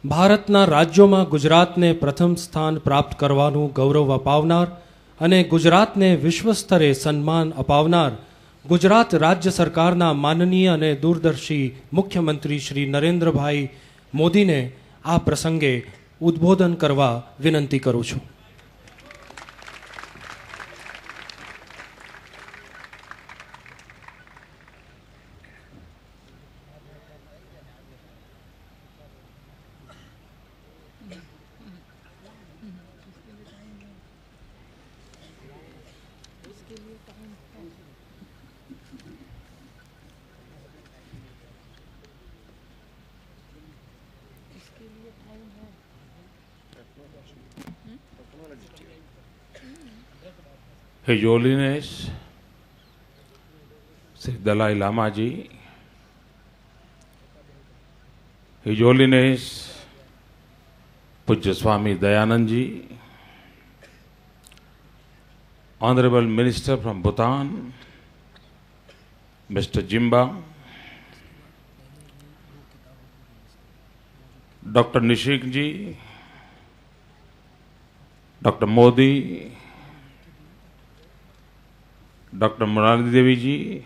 ભારતના રાજ્યોમાં ગુજરાતને પ્રથમ સ્થાન પ્રાપ્ત કરવાનું ગૌરવ અપાવનાર અને ગુજરાતને વિશ્વ સ્તરે સન્માન અપાવનાર ગુજરાત રાજ્ય સરકારના માનનીય અને દૂરદર્શી મુખ્યમંત્રી શ્રી નરેન્દ્રભાઈ મોદીને આ પ્રસંગે ઉદ્બોધન કરવા વિનંતી કરું છું. His Holiness Sri Dalai Lama Ji, His Holiness Pujya Swami Dayanand Ji, Honorable Minister from Bhutan, Mr. Jimba, Dr. Nishik Ji, Dr. Modi, Dr. Murali Devi Ji,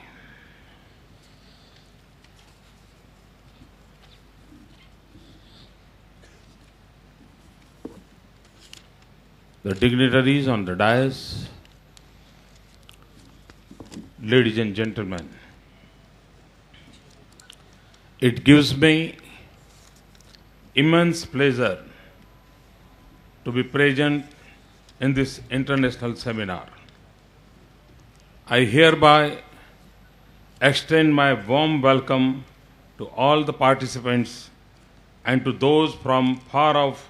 the dignitaries on the dais, ladies and gentlemen, it gives me immense pleasure to be present in this international seminar. I hereby extend my warm welcome to all the participants and to those from far off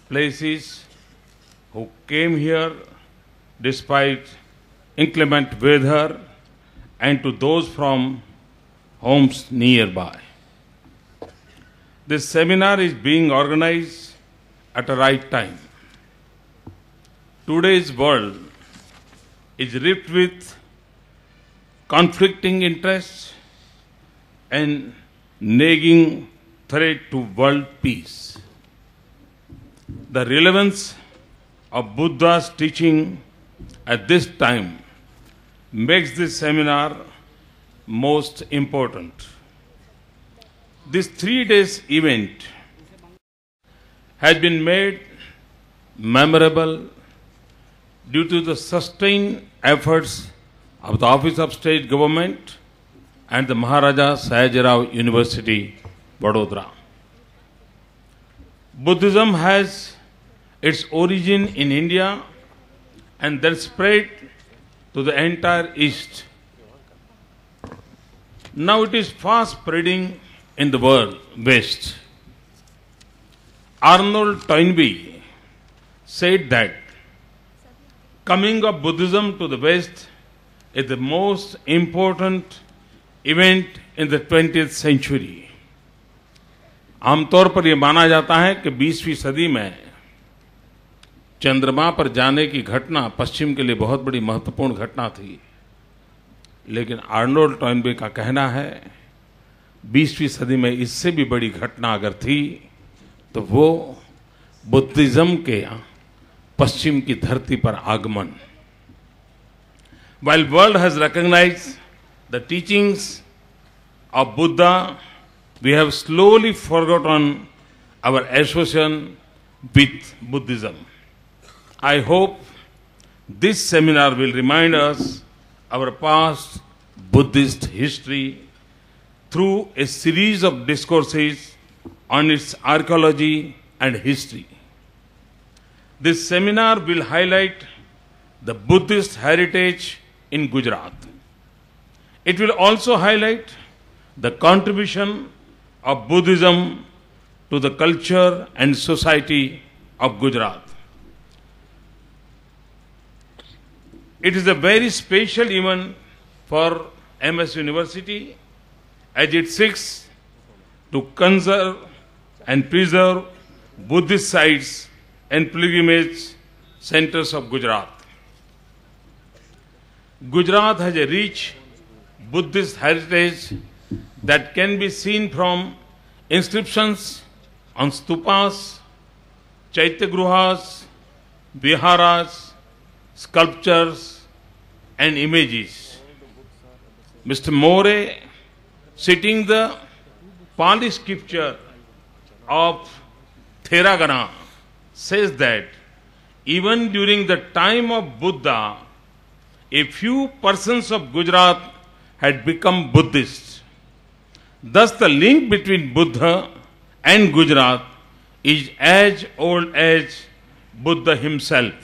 places who came here despite inclement weather, and to those from homes nearby. This seminar is being organized at a right time. Today's world is ripped with conflicting interests and nagging threat to world peace. The relevance of Buddha's teaching at this time makes this seminar most important. This 3-day event has been made memorable due to the sustained efforts of the Office of State Government and the Maharaja Sayajirao University, Vadodara. Buddhism has its origin in India and then spread to the entire East. Now it is fast spreading in the world, West. Arnold Toynbee said that coming of Buddhism to the West is the most important event in the 20th century. आमतौर पर यह माना जाता है कि 20वीं सदी में चंद्रमा पर जाने की घटना पश्चिम के लिए बहुत बड़ी महत्वपूर्ण घटना थी, लेकिन आर्नोल्ड टॉइनबे का कहना है 20वीं सदी में इससे भी बड़ी घटना अगर थी तो वो बुद्धिज्म के पश्चिम की धरती पर आगमन. While world has recognized the teachings of Buddha, we have slowly forgotten our association with Buddhism. I hope this seminar will remind us our past Buddhist history through a series of discourses on its archaeology and history. This seminar will highlight the Buddhist heritage in Gujarat. It will also highlight the contribution of Buddhism to the culture and society of Gujarat. It is a very special event for MS University as it seeks to conserve and preserve Buddhist sites and pilgrimage centers of Gujarat. Gujarat has a rich Buddhist heritage that can be seen from inscriptions on stupas, chaityagrihas, viharas, sculptures and images. Mr. More, citing the Pali scripture of Theragana, says that even during the time of Buddha, a few persons of Gujarat had become Buddhists. Thus, the link between Buddha and Gujarat is as old as Buddha himself.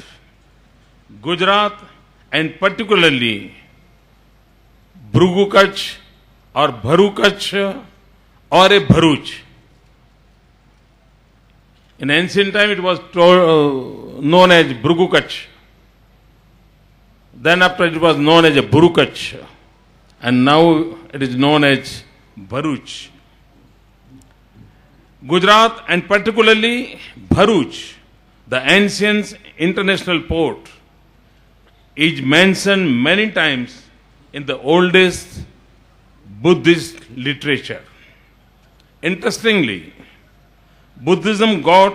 Gujarat, and particularly Bhrugu Kutch or Bharu Kutch or a Bharuch. In ancient time, it was known as Bhrugu Kutch. Then after it was known as a Bharu Kutch, and now it is known as Bharuch. Gujarat, and particularly Bharuch, the ancient international port, is mentioned many times in the oldest Buddhist literature. Interestingly, Buddhism got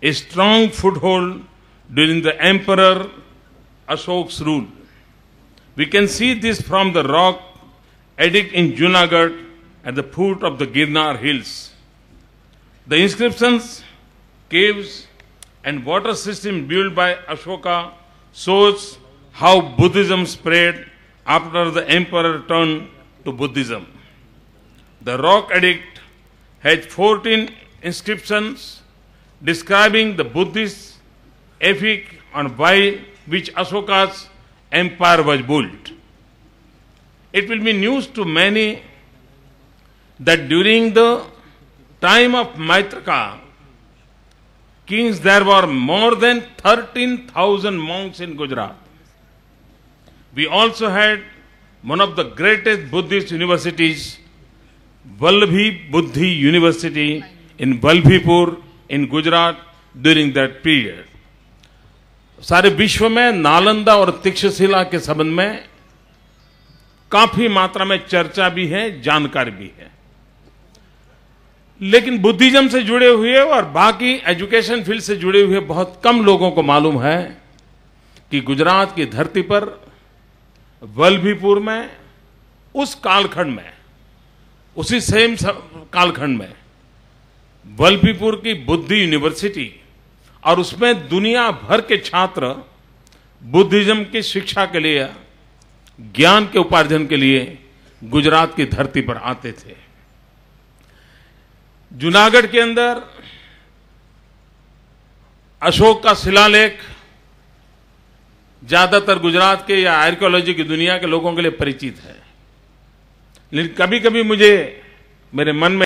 a strong foothold during the Emperor Ashok's rule. We can see this from the rock edict in Junagadh at the foot of the Girnar hills. The inscriptions, caves and water system built by Ashoka shows how Buddhism spread after the emperor turned to Buddhism. The rock edict has 14 inscriptions describing the Buddhist epic on why which Ashoka's empire was built. It will be news to many that during the time of Maitraka kings, there were more than 13,000 monks in Gujarat. We also had one of the greatest Buddhist universities, Vallabhi Buddhi University in Vallbhipur in Gujarat during that period. सारे विश्व में नालंदा और तक्षशिला के संबंध में काफी मात्रा में चर्चा भी है, जानकारी भी है। लेकिन बुद्धिज्म से जुड़े हुए और बाकी एजुकेशन फील्ड से जुड़े हुए बहुत कम लोगों को मालूम है कि गुजरात की धरती पर वल्लभीपुर में उस कालखंड में, उसी सेम कालखंड में वल्लभीपुर की बुद्धि यूनिवर्सिटी और उसमें दुनिया भर के छात्र बुद्धिज्म की शिक्षा के लिए, ज्ञान के उपार्जन के लिए गुजरात की धरती पर आते थे। जूनागढ़ के अंदर अशोक का शिलालेख ज्यादातर गुजरात के या आर्कियोलॉजी की दुनिया के लोगों के लिए परिचित है, लेकिन कभी कभी मुझे मेरे मन